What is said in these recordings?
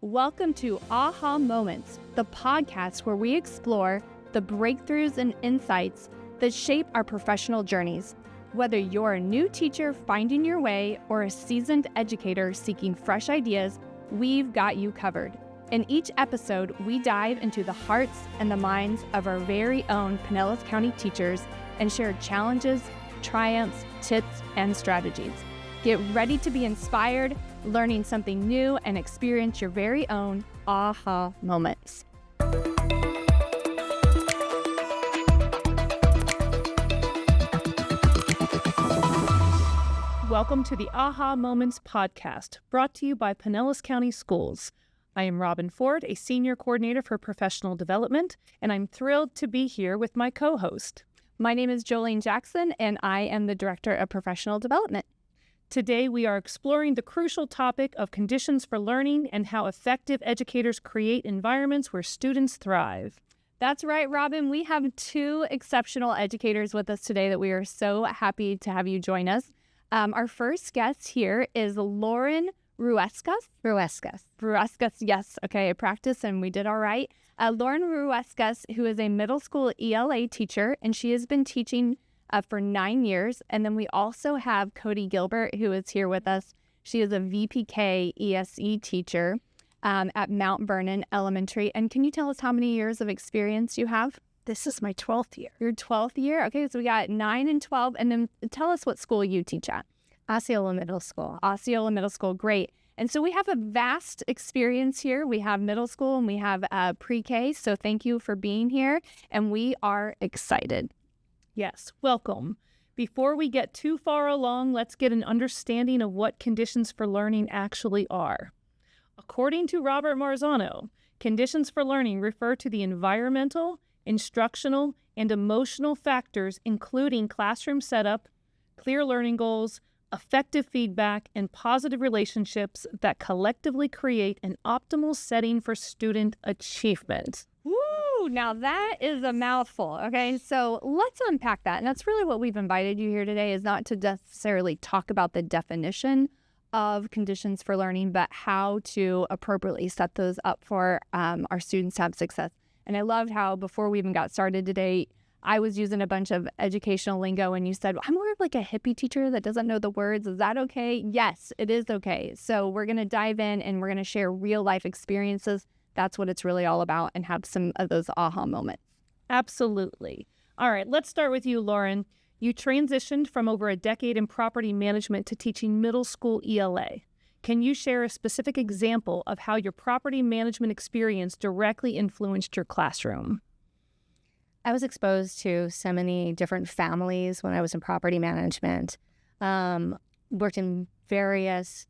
Welcome to Aha Moments, the podcast where we explore the breakthroughs and insights that shape our professional journeys. Whether you're a new teacher finding your way or a seasoned educator seeking fresh ideas, we've got you covered. In each episode, we dive into the hearts and the minds of our very own Pinellas County teachers and share challenges, triumphs, tips, and strategies. Get ready to be inspired, learning something new, and experience your very own aha moments. Welcome to the Aha Moments podcast, brought to you by Pinellas County Schools. I am Robin Ford, a senior coordinator for professional development, and I'm thrilled to be here with my co-host. My name is Jolene Jackson, and I am the Director of Professional Development. Today, we are exploring the crucial topic of conditions for learning and how effective educators create environments where students thrive. That's right, Robin. We have two exceptional educators with us today that we are so happy to have you join us. Our first guest here is Lauren Ruescas. Ruescas, yes. Okay, I practiced and we did all right. Lauren Ruescas, who is a middle school ELA teacher, and she has been teaching for 9 years. And then we also have Cody Gilbert, who is here with us. She is a VPK ESE teacher at Mount Vernon Elementary. And can you tell us how many years of experience you have? This is my 12th year. Your 12th year? Okay, so we got 9 and 12. And then tell us what school you teach at. Osceola Middle School. Osceola Middle School, great. And so we have a vast experience here. We have middle school and we have pre-K. So thank you for being here. And we are excited. Yes, welcome. Before we get too far along, let's get an understanding of what conditions for learning actually are. According to Robert Marzano, conditions for learning refer to the environmental, instructional, and emotional factors, including classroom setup, clear learning goals, effective feedback, and positive relationships that collectively create an optimal setting for student achievement. Woo! Now that is a mouthful. Okay, so let's unpack that. And that's really what we've invited you here today, is not to necessarily talk about the definition of conditions for learning, but how to appropriately set those up for our students to have success. And I loved how before we even got started today, I was using a bunch of educational lingo and you said, I'm more of like a hippie teacher that doesn't know the words. Is that okay? Yes, it is okay. So we're going to dive in and we're going to share real life experiences. That's what it's really all about, and have some of those aha moments. Absolutely. All right, let's start with you, Lauren. You transitioned from over a decade in property management to teaching middle school ELA. Can you share a specific example of how your property management experience directly influenced your classroom? I was exposed to so many different families when I was in property management. Worked in various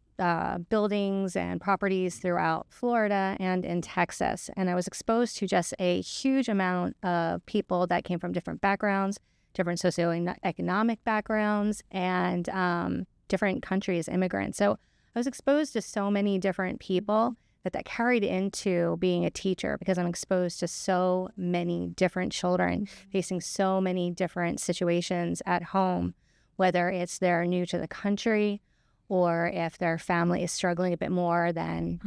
buildings and properties throughout Florida and in Texas. And I was exposed to just a huge amount of people that came from different backgrounds, different socioeconomic backgrounds, and different countries, immigrants. So I was exposed to so many different people that carried into being a teacher, because I'm exposed to so many different children facing so many different situations at home, whether it's they're new to the country or if their family is struggling a bit more than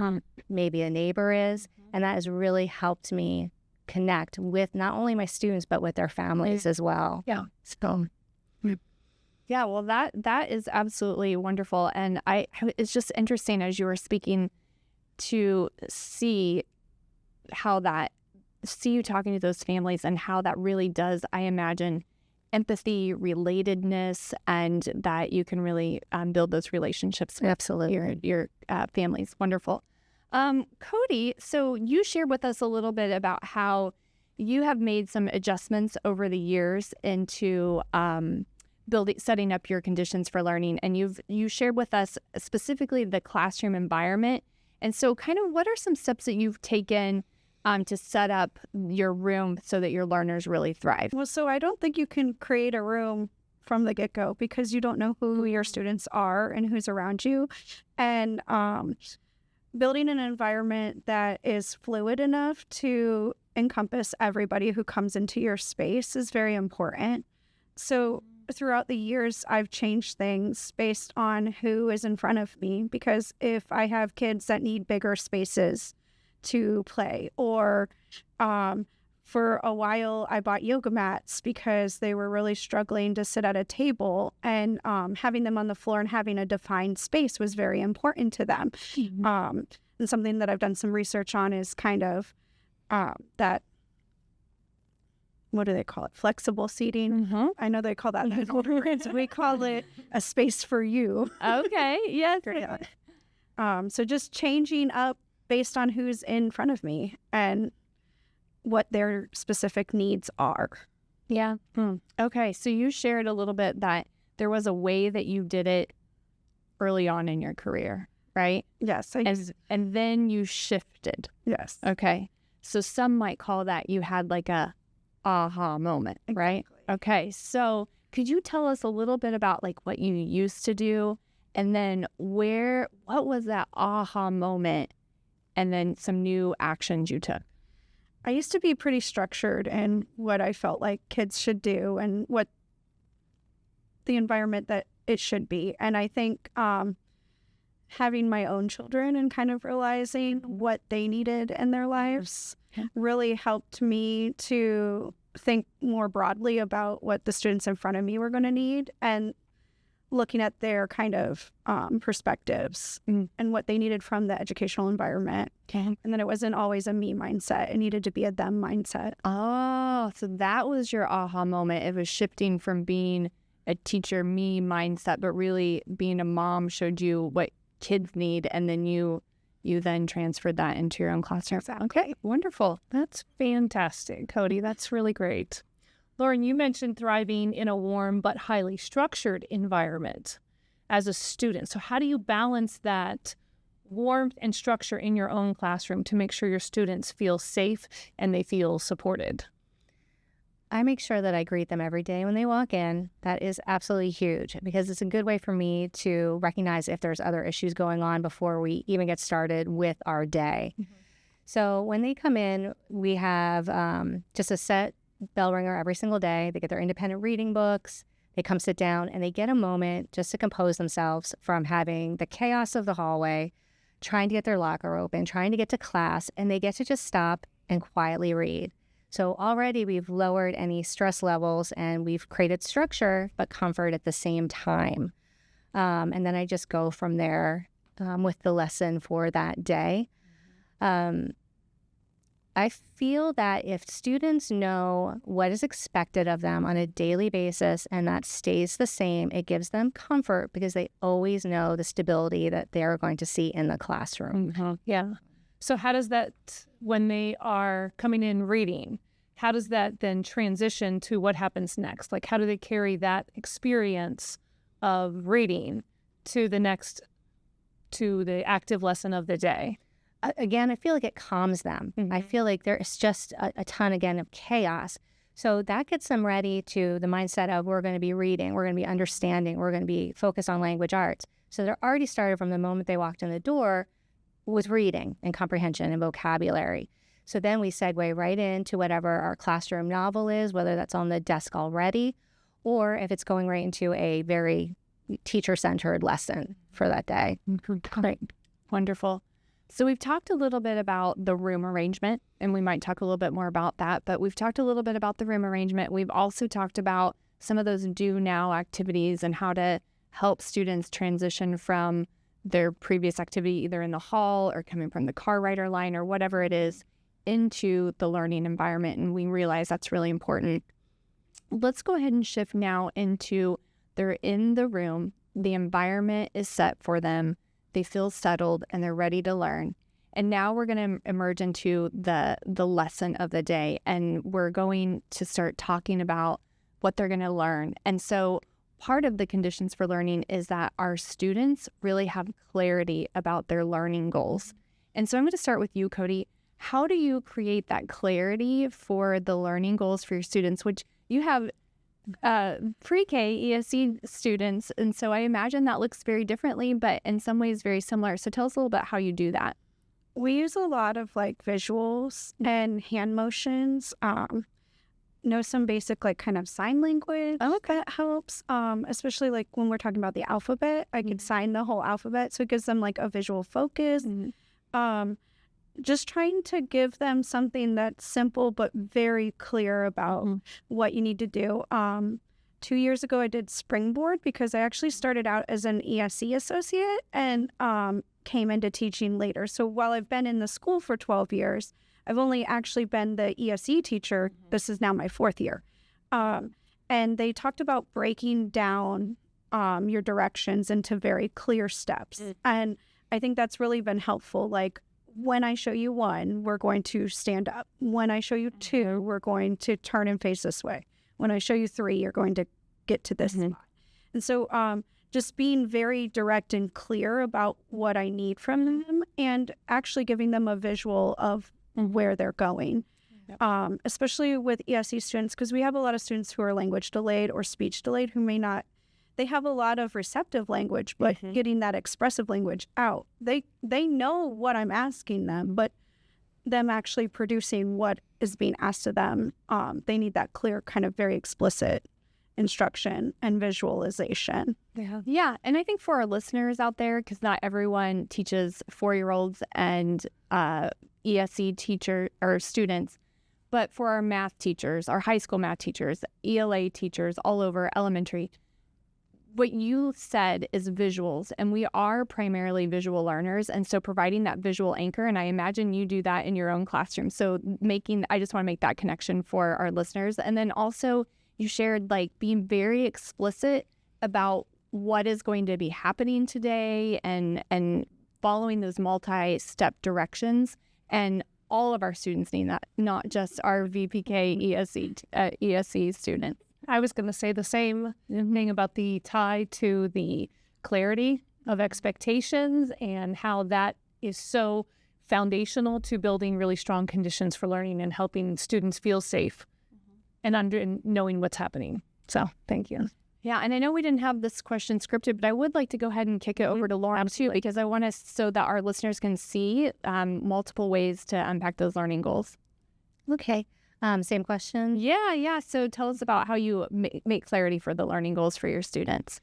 maybe a neighbor is. And that has really helped me connect with not only my students, but with their families as well. Yeah. So, yeah, well, that is absolutely wonderful. And it's just interesting as you were speaking to see you talking to those families and how that really does, I imagine, empathy, relatedness, and that you can really build those relationships with absolutely your families. Wonderful. Cody, so you shared with us a little bit about how you have made some adjustments over the years into setting up your conditions for learning, and you shared with us specifically the classroom environment. And so kind of what are some steps that you've taken to set up your room so that your learners really thrive? Well, so I don't think you can create a room from the get-go, because you don't know who your students are and who's around you. And building an environment that is fluid enough to encompass everybody who comes into your space is very important. So throughout the years, I've changed things based on who is in front of me, because if I have kids that need bigger spaces to play, or for a while I bought yoga mats because they were really struggling to sit at a table, and having them on the floor and having a defined space was very important to them. And something that I've done some research on is kind of that, what do they call it? Flexible seating. I know they call that. We call it a space for you. Okay. Yes. So just changing up based on who's in front of me and what their specific needs are. Yeah. Okay. So you shared a little bit that there was a way that you did it early on in your career, right? Yes. And then you shifted. Yes. Okay. So some might call that you had like a aha moment, right? Exactly. Okay. So could you tell us a little bit about like what you used to do, and then what was that aha moment, and then some new actions you took? I used to be pretty structured in what I felt like kids should do and what the environment that it should be. And I think having my own children and kind of realizing what they needed in their lives really helped me to think more broadly about what the students in front of me were going to need, and looking at their kind of perspectives and what they needed from the educational environment. And then it wasn't always a me mindset. It needed to be a them mindset. Oh, so that was your aha moment. It was shifting from being a teacher me mindset, but really being a mom showed you what kids need, and then you then transferred that into your own classroom. Okay, wonderful. That's fantastic, Cody. That's really great. Lauren, you mentioned thriving in a warm but highly structured environment as a student. So how do you balance that warmth and structure in your own classroom to make sure your students feel safe and they feel supported? I make sure that I greet them every day when they walk in. That is absolutely huge, because it's a good way for me to recognize if there's other issues going on before we even get started with our day. So when they come in, we have just a set bell ringer every single day. They get their independent reading books. They come sit down and they get a moment just to compose themselves from having the chaos of the hallway, trying to get their locker open, trying to get to class, and they get to just stop and quietly read. So already we've lowered any stress levels and we've created structure but comfort at the same time. And then I just go from there with the lesson for that day. I feel that if students know what is expected of them on a daily basis and that stays the same, it gives them comfort because they always know the stability that they are going to see in the classroom. Yeah. So how does that, when they are coming in reading, how does that then transition to what happens next? Like, how do they carry that experience of reading to the active lesson of the day? Again, I feel like it calms them. I feel like there's just a ton, again, of chaos. So that gets them ready to the mindset of we're going to be reading, we're going to be understanding, we're going to be focused on language arts. So they're already started from the moment they walked in the door with reading and comprehension and vocabulary. So then we segue right into whatever our classroom novel is, whether that's on the desk already, or if it's going right into a very teacher-centered lesson for that day. Great. Wonderful. So we've talked a little bit about the room arrangement, and we might talk a little bit more about that, but we've talked a little bit about the room arrangement. We've also talked about some of those do now activities and how to help students transition from their previous activity, either in the hall or coming from the car rider line or whatever it is, into the learning environment. And we realize that's really important. Let's go ahead and shift now into they're in the room, the environment is set for them, they feel settled, and they're ready to learn. And now we're going to emerge into the lesson of the day, and we're going to start talking about what they're going to learn. And so part of the conditions for learning is that our students really have clarity about their learning goals. And so I'm going to start with you, Cody. How do you create that clarity for the learning goals for your students, which you have pre-K ESC students, and so I imagine that looks very differently, but in some ways very similar. So tell us a little bit how you do that. We use a lot of like visuals and hand motions. know some basic like kind of sign language. That helps, especially like when we're talking about the alphabet. I could sign the whole alphabet, so it gives them like a visual focus. Just trying to give them something that's simple but very clear about what you need to do. 2 years ago, I did Springboard because I actually started out as an ESE associate and came into teaching later. So while I've been in the school for 12 years, I've only actually been the ESE teacher. This is now my 4th year. And they talked about breaking down your directions into very clear steps. And I think that's really been helpful. Like, when I show you 1, we're going to stand up. When I show you 2, we're going to turn and face this way. When I show you 3, you're going to get to this spot. And so just being very direct and clear about what I need from them and actually giving them a visual of where they're going, especially with ESE students, because we have a lot of students who are language delayed or speech delayed who may not. They have a lot of receptive language, but getting that expressive language out, they know what I'm asking them, but them actually producing what is being asked of them, they need that clear, kind of very explicit instruction and visualization. Yeah. And I think for our listeners out there, because not everyone teaches 4-year-olds and ESE teacher or students, but for our math teachers, our high school math teachers, ELA teachers all over elementary, what you said is visuals, and we are primarily visual learners. And so providing that visual anchor, and I imagine you do that in your own classroom. So I just want to make that connection for our listeners. And then also you shared like being very explicit about what is going to be happening today and following those multi-step directions. And all of our students need that, not just our VPK ESE students. I was going to say the same thing about the tie to the clarity of expectations and how that is so foundational to building really strong conditions for learning and helping students feel safe and knowing what's happening. So thank you. Yeah, and I know we didn't have this question scripted, but I would like to go ahead and kick it over to Lauren too, because I want to so that our listeners can see multiple ways to unpack those learning goals. Okay. Same question. Yeah. So tell us about how you make clarity for the learning goals for your students.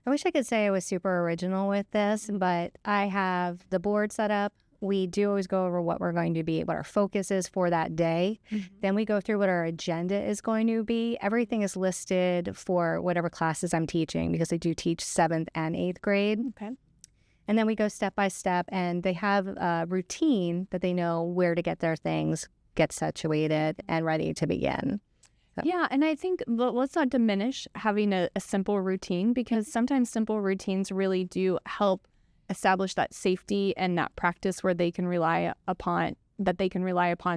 I wish I could say I was super original with this, but I have the board set up. We do always go over what we're going to be, what our focus is for that day. Then we go through what our agenda is going to be. Everything is listed for whatever classes I'm teaching because I do teach 7th and 8th grade. Okay. And then we go step by step, and they have a routine that they know where to get their things, get situated, and ready to begin. So. Yeah, and I think let's not diminish having a simple routine, because sometimes simple routines really do help establish that safety and that practice where they can rely upon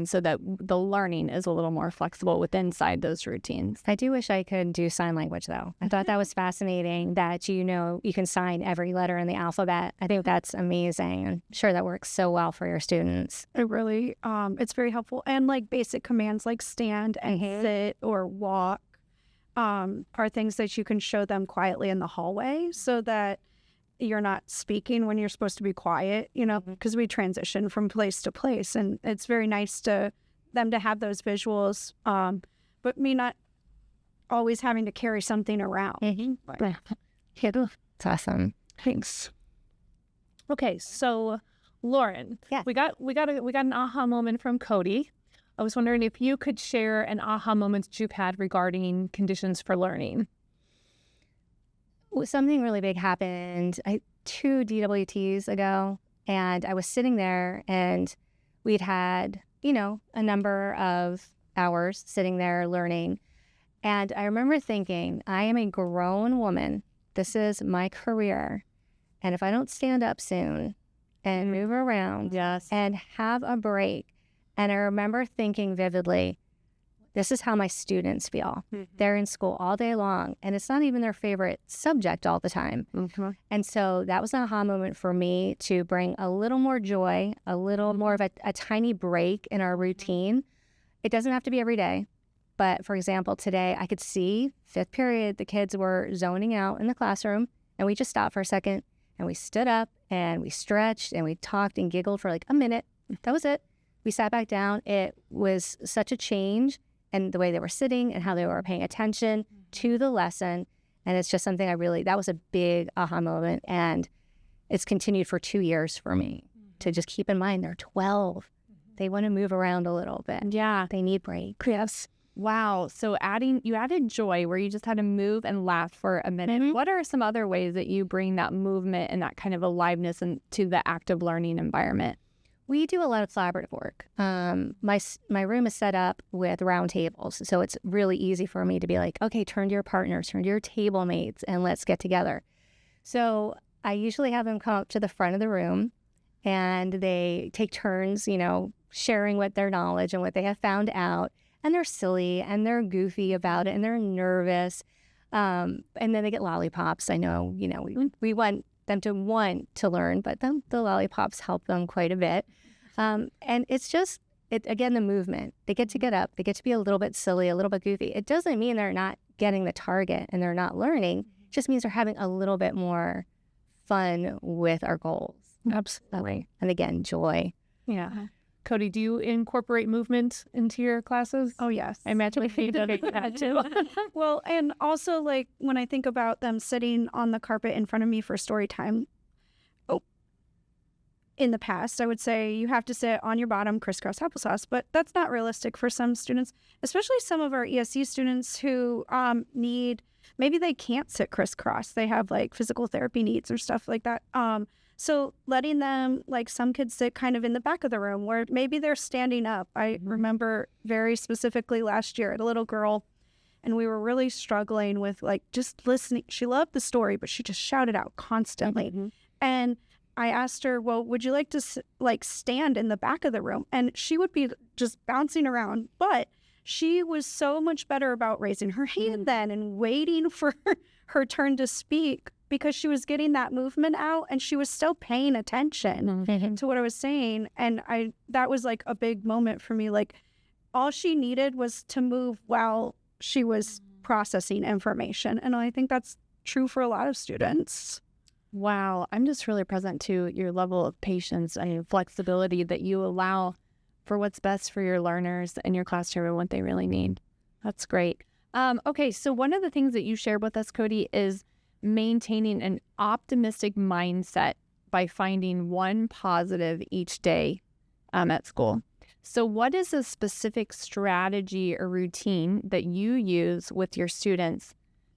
so that the learning is a little more flexible inside those routines. I do wish I could do sign language, though. I thought that was fascinating that, you can sign every letter in the alphabet. I think that's amazing. I'm sure that works so well for your students. It really, it's very helpful. And like basic commands like stand and sit or walk are things that you can show them quietly in the hallway so that you're not speaking when you're supposed to be quiet, because we transition from place to place, and it's very nice to them to have those visuals, but me not always having to carry something around. It's awesome. Thanks. Okay, so Lauren, we got an aha moment from Cody. I was wondering if you could share an aha moment that you've had regarding conditions for learning. Something really big happened 2 DWTs ago, and I was sitting there, and we'd had, a number of hours sitting there learning. And I remember thinking, I am a grown woman. This is my career. And if I don't stand up soon and move around and have a break, and I remember thinking vividly, this is how my students feel. They're in school all day long, and it's not even their favorite subject all the time. And so that was an aha moment for me to bring a little more joy, a little more of a tiny break in our routine. It doesn't have to be every day. But for example, today I could see 5th period, the kids were zoning out in the classroom, and we just stopped for a second, and we stood up, and we stretched, and we talked and giggled for like a minute. That was it. We sat back down. It was such a change. and the way they were sitting and how they were paying attention to the lesson. And it's just something that was a big aha moment. And it's continued for 2 years for me to just keep in mind they're 12. They want to move around a little bit. Yeah. They need breaks. Yes. Wow. So you added joy where you just had to move and laugh for a minute. What are some other ways that you bring that movement and that kind of aliveness into the active learning environment? We do a lot of collaborative work. My room is set up with round tables, so it's really easy for me to be like, okay, turn to your partners, turn to your table mates, and let's get together. So I usually have them come up to the front of the room, and they take turns, sharing what their knowledge and what they have found out. And they're silly, and they're goofy about it, and they're nervous. And then they get lollipops. I know, we want them to want to learn, but the lollipops help them quite a bit. And it's just, again, the movement. They get up. They get to be a little bit silly, a little bit goofy. It doesn't mean they're not getting the target and they're not learning. It just means they're having a little bit more fun with our goals. Absolutely. And again, joy. Yeah. Cody, do you incorporate movement into your classes? Oh, yes. I imagine you did that too. Well, and also like when I think about them sitting on the carpet in front of me for story time, in the past, I would say you have to sit on your bottom, crisscross applesauce, but that's not realistic for some students, especially some of our ESC students who maybe they can't sit crisscross. They have like physical therapy needs or stuff like that. So letting them, like some kids sit kind of in the back of the room where maybe they're standing up. I remember very specifically last year, a little girl, and we were really struggling with like just listening. She loved the story, but she just shouted out constantly. And I asked her, well, would you like to stand in the back of the room? And she would be just bouncing around. But she was so much better about raising her hand then and waiting for her turn to speak, because she was getting that movement out and she was still paying attention to what I was saying. And that was like a big moment for me. Like all she needed was to move while she was processing information. And I think that's true for a lot of students. Wow. I'm just really present to your level of patience and flexibility that you allow for what's best for your learners in your classroom and what they really need. That's great. Okay. So one of the things that you shared with us, Cody, is maintaining an optimistic mindset by finding one positive each day at school. So what is a specific strategy or routine that you use with your students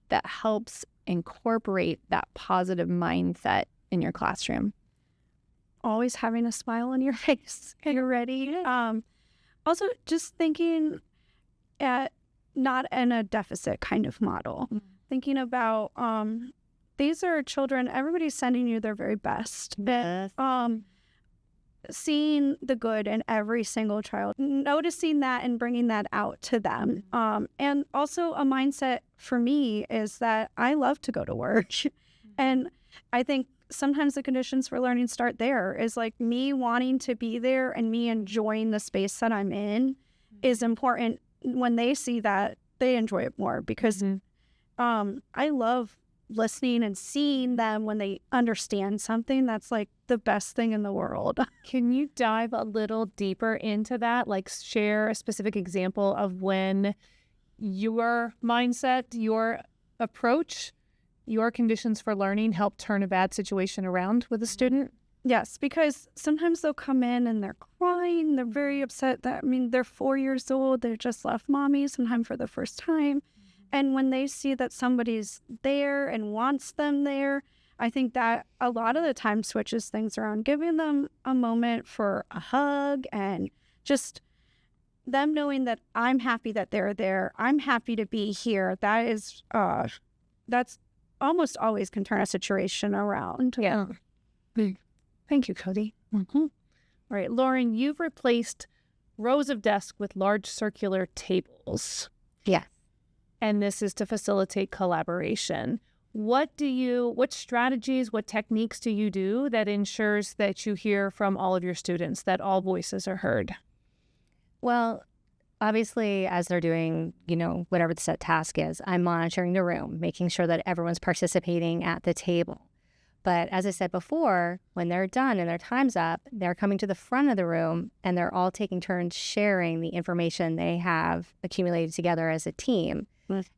that helps incorporate that positive mindset in your classroom? Always having a smile on your face. You're ready. Also, just thinking not in a deficit kind of model. Thinking about these are children, everybody's sending you their very best. Yes. Seeing the good in every single child, noticing that and bringing that out to them. And also a mindset for me is that I love to go to work. And I think sometimes the conditions for learning start there, is like me wanting to be there and me enjoying the space that I'm in is important. When they see that, they enjoy it more, because I love listening and seeing them when they understand something. That's like the best thing in the world. Can you dive a little deeper into that? Like share a specific example of when your mindset, your approach, your conditions for learning help turn a bad situation around with a student? Yes, because sometimes they'll come in and they're crying. They're very upset they're 4 years old. They just left mommy sometime for the first time. And when they see that somebody's there and wants them there, I think that a lot of the time switches things around, giving them a moment for a hug and just them knowing that I'm happy that they're there. I'm happy to be here. That is, that's almost always can turn a situation around. Yeah. Thank you, Cody. All right, Lauren, you've replaced rows of desks with large circular tables. Yeah. And this is to facilitate collaboration. What strategies, what techniques do you do that ensures that you hear from all of your students, that all voices are heard? Well, obviously, as they're doing, whatever the set task is, I'm monitoring the room, making sure that everyone's participating at the table. But as I said before, when they're done and their time's up, they're coming to the front of the room and they're all taking turns sharing the information they have accumulated together as a team.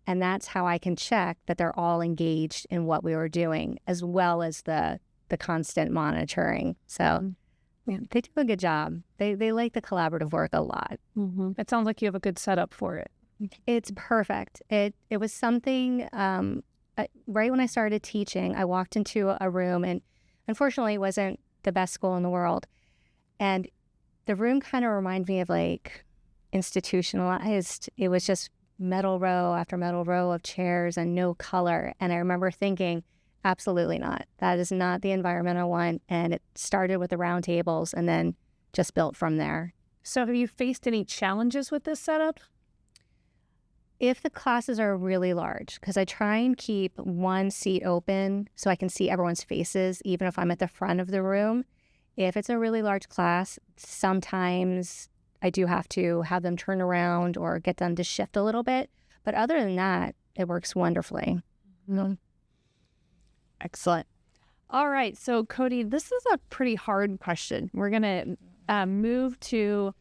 And that's how I can check that they're all engaged in what we were doing, as well as the constant monitoring. So yeah, they do a good job. They like the collaborative work a lot. It sounds like you have a good setup for it. It's perfect. It was something, right when I started teaching, I walked into a room, and unfortunately it wasn't the best school in the world. And the room kind of reminded me of like institutionalized. It was just metal row after metal row of chairs and no color. And I remember thinking, absolutely not. That is not the environment I want. And it started with the round tables and then just built from there. So have you faced any challenges with this setup? If the classes are really large, because I try and keep one seat open so I can see everyone's faces, even if I'm at the front of the room. If it's a really large class, sometimes I do have to have them turn around or get them to shift a little bit. But other than that, it works wonderfully. Excellent. All right. So, Cody, this is a pretty hard question. We're going to move to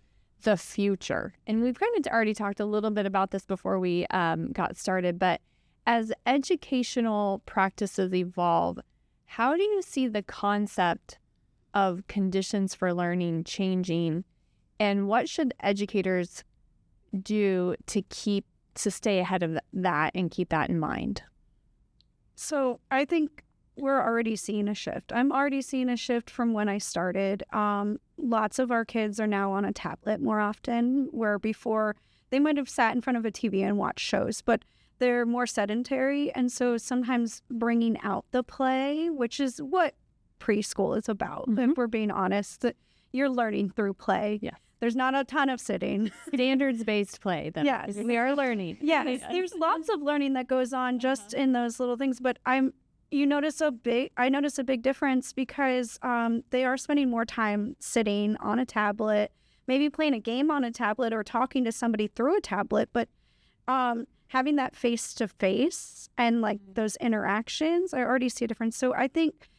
the future. And we've kind of already talked a little bit about this before we got started. But as educational practices evolve, how do you see the concept of conditions for learning changing? And what should educators do to stay ahead of that and keep that in mind? So I think we're already seeing a shift. I'm already seeing a shift from when I started. Lots of our kids are now on a tablet more often, where before they might have sat in front of a TV and watched shows, but they're more sedentary. And so sometimes bringing out the play, which is what preschool is about, if we're being honest, that you're learning through play. Yeah. There's not a ton of sitting. Standards-based play. Yes. We are learning. Yes. There's lots of learning that goes on just in those little things. But I notice a big difference because they are spending more time sitting on a tablet, maybe playing a game on a tablet or talking to somebody through a tablet. But having that face-to-face and like those interactions, I already see a difference. So I think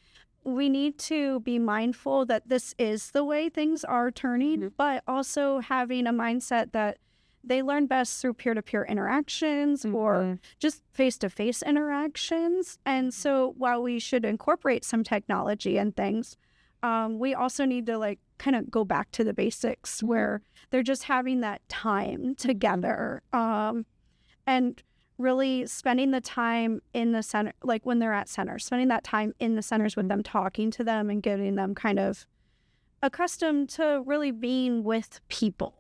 we need to be mindful that this is the way things are turning, but also having a mindset that they learn best through peer-to-peer interactions or just face-to-face interactions. And so while we should incorporate some technology and things, we also need to like kind of go back to the basics where they're just having that time together and really spending the time in the center, like when they're at center, spending that time in the centers with them, talking to them and getting them kind of accustomed to really being with people.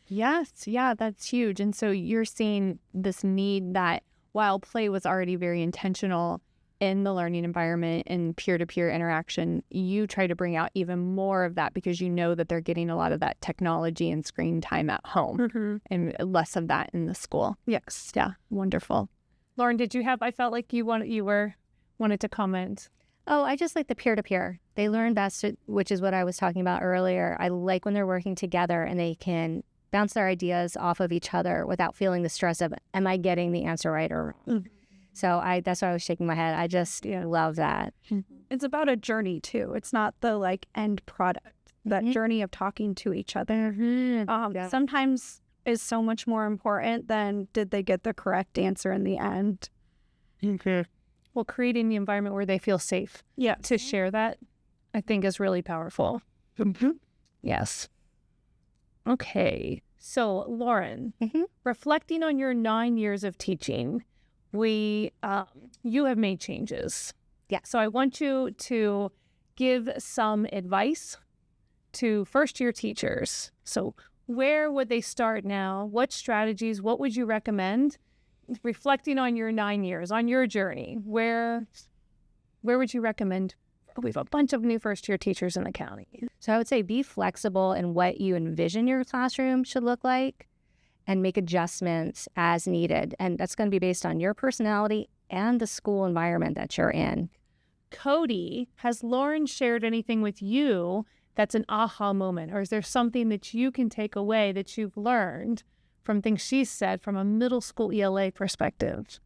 Yes. Yeah, that's huge. And so you're seeing this need that while play was already very intentional in the learning environment and peer-to-peer interaction, you try to bring out even more of that because you know that they're getting a lot of that technology and screen time at home and less of that in the school. Yes. Yeah. Wonderful. Lauren, I felt like you wanted to comment. Oh, I just like the peer-to-peer. They learn best, which is what I was talking about earlier. I like when they're working together and they can bounce their ideas off of each other without feeling the stress of, am I getting the answer right or wrong? So that's why I was shaking my head. I just love that. It's about a journey too. It's not the like end product, that journey of talking to each other. Sometimes is so much more important than did they get the correct answer in the end. Well, creating the environment where they feel safe to share that, I think is really powerful. Yes. Okay. So, Lauren, reflecting on your 9 years of teaching, you have made changes. Yeah. So I want you to give some advice to first-year teachers. So where would they start now? What strategies? What would you recommend? Reflecting on your 9 years, on your journey, where would you recommend? We have a bunch of new first-year teachers in the county. So I would say be flexible in what you envision your classroom should look like and make adjustments as needed. And that's going to be based on your personality and the school environment that you're in. Cody, has Lauren shared anything with you that's an aha moment? Or is there something that you can take away that you've learned from things she's said from a middle school ELA perspective?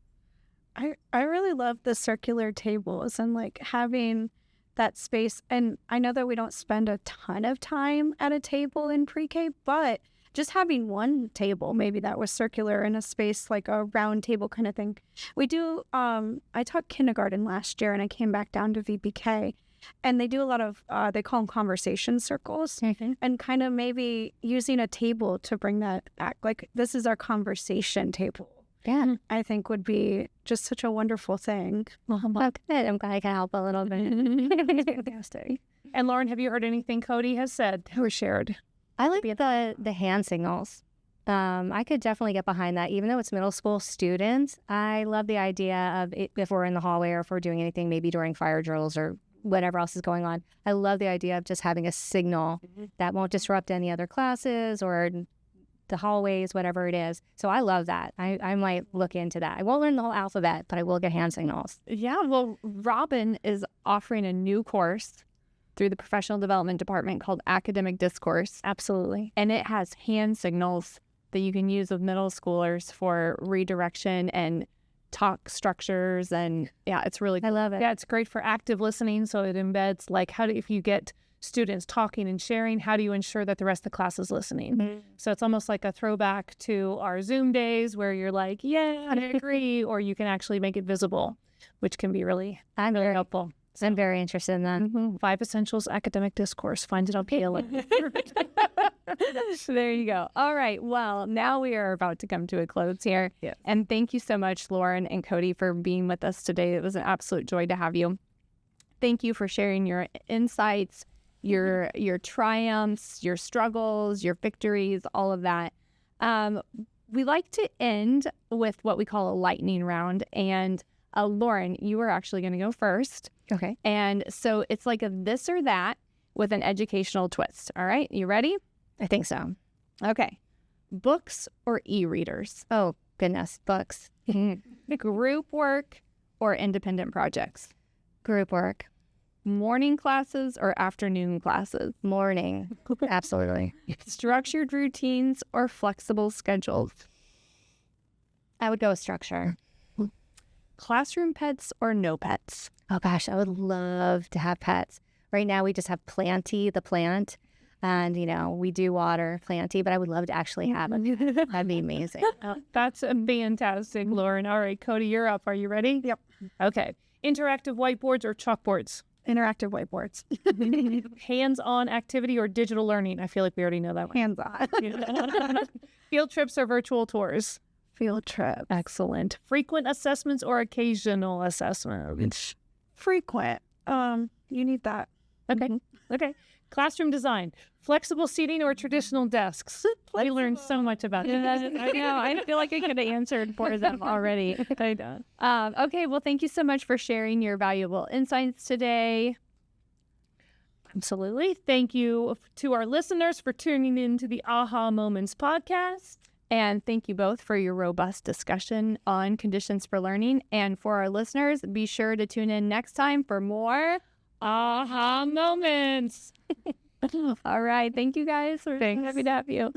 I really love the circular tables and like having that space. And I know that we don't spend a ton of time at a table in pre-K, but just having one table, maybe that was circular in a space like a round table kind of thing. We do, I taught kindergarten last year and I came back down to VPK, and they do a lot of, they call them conversation circles, and kind of maybe using a table to bring that back. Like, this is our conversation table. Yeah. I think would be just such a wonderful thing. Oh, good. I'm glad I can help a little bit. Fantastic. And Lauren, have you heard anything Cody has said or shared? I like the hand signals. I could definitely get behind that, even though it's middle school students. I love the idea of it, if we're in the hallway or if we're doing anything, maybe during fire drills or whatever else is going on. I love the idea of just having a signal that won't disrupt any other classes or the hallways, whatever it is. So I love that. I might look into that. I won't learn the whole alphabet, but I will get hand signals. Yeah, well, Robin is offering a new course through the professional development department called Academic Discourse. Absolutely. And it has hand signals that you can use with middle schoolers for redirection and talk structures. And yeah, it's really cool. I love it. Yeah, it's great for active listening. So it embeds like if you get students talking and sharing, how do you ensure that the rest of the class is listening? So it's almost like a throwback to our Zoom days where you're like, yeah, I agree, or you can actually make it visible, which can be really helpful. I'm very interested in that. 5 Essentials Academic Discourse. Find it on PLA. There you go. All right. Well, now we are about to come to a close here. Yes. And thank you so much, Lauren and Cody, for being with us today. It was an absolute joy to have you. Thank you for sharing your insights, your triumphs, your struggles, your victories, all of that. We like to end with what we call a lightning round. And Lauren, you are actually going to go first. Okay. And so it's like a this or that with an educational twist. All right. You ready? I think so. Okay. Books or e-readers? Oh, goodness. Books. Group work or independent projects? Group work. Morning classes or afternoon classes? Morning. Absolutely. Structured routines or flexible schedules? I would go with structure. Classroom pets or no pets? Oh, gosh. I would love to have pets. Right now, we just have Planty, the plant. And, we do water Planty, but I would love to actually have it. That'd be amazing. That's fantastic, Lauren. All right, Cody, you're up. Are you ready? Yep. Okay. Interactive whiteboards or chalkboards? Interactive whiteboards. Hands-on activity or digital learning? I feel like we already know that one. Hands-on. Field trips or virtual tours? Field trip. Excellent. Frequent assessments or occasional assessments? Frequent. You need that. Okay. Okay. Classroom design. Flexible seating or traditional desks? We learned so much about that. I know. I feel like I could have answered for them already. I know. Okay. Well, thank you so much for sharing your valuable insights today. Absolutely. Thank you to our listeners for tuning in to the Aha Moments podcast. And thank you both for your robust discussion on conditions for learning. And for our listeners, be sure to tune in next time for more Aha Moments. All right. Thank you guys. We're happy to have you.